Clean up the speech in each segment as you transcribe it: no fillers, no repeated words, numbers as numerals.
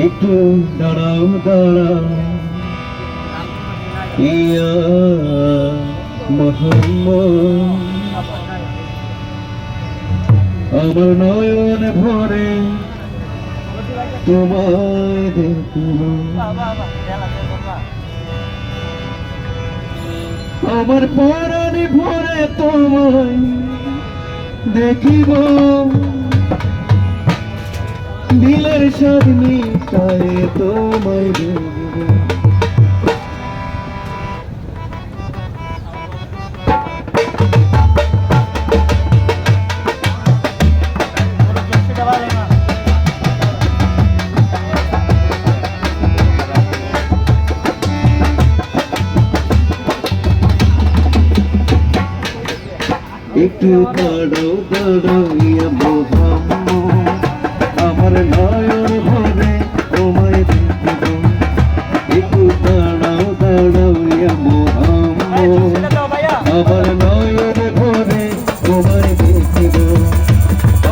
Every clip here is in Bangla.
একটু দাঁড়াও দাঁড়াও ইয়া মোহাম্মদ, আমার নয়ন ভরে তোমায় দেখিব, আমার পরাণ ভরে তোমায় দেখিব, দিলের স্বাদ মিটায় তোমায় দেখিব। একটু দাঁড়াও দাঁড়াও ইয়া মোহাম্মদ, আমার নয়ন ভরে তোমায় দেখিব, একটু দাঁড়াও দাঁড়াও ইয়া মোহাম্মদ, আমার নয়ন ভরে তোমায় দেখিব,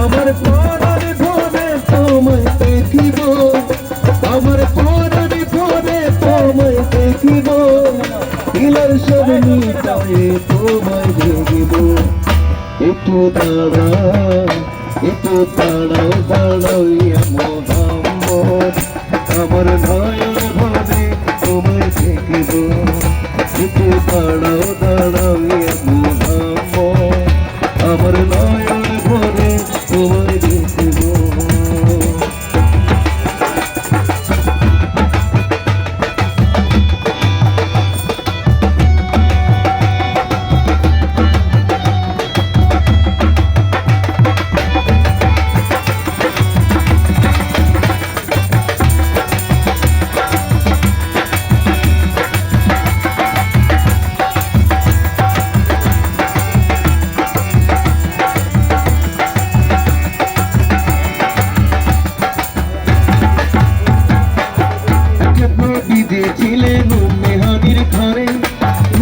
আমার পরাণ ভরে তোমায় দেখিব, আমার পরাণ ভরে তোমায় দেখিব, দিলের সব মিটায়ে তোমায় দেখিব। একটু দাঁড়াও দাঁড়াও ইয়া মোহাম্মদ, আমার নয়ন ভরে তোমায় দেখিব, একটু দাঁড়াও ইয়া মোহাম্মদ, আমার নয়ন ভরে তোমায় দেখিব। ছিলেন মেহানির ঘরে,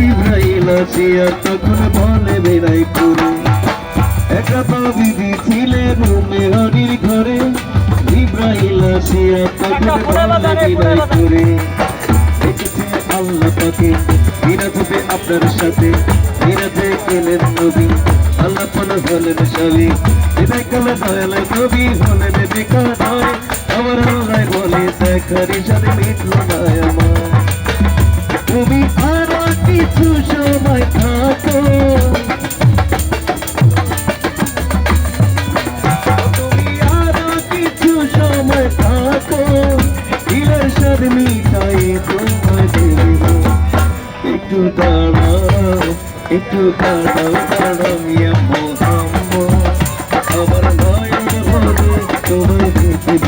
ইব্রাহিম আসিয়া তখন বলে বেড়াই করে, একটা বিধি ছিলেন মেহানির ঘরে, ইব্রাহিম আসিয়া তখন বলে বেড়াই করে, দেখেছে আল্লাহ পাকে মিরাজে আপনার সাথে, মিরাজে গেলেন নবী, আল্লাহ পাক হলেন স্বামী, বিদায় কালে দয়াল নবী হলেন বেকার নয়, আমার আল্লাহ বলে দেখার ইশারে মিটল না আমার, তুমি আরো কিছু সময় থাকো, তুমি আরো কিছু সময় থাকো, দিলের স্বাদ মিটাই তোমায় দেব, একটু দাঁড়াও ইয়া মোহাম্মদ, আমার নয়ন ভরে তোমায় দেখিব।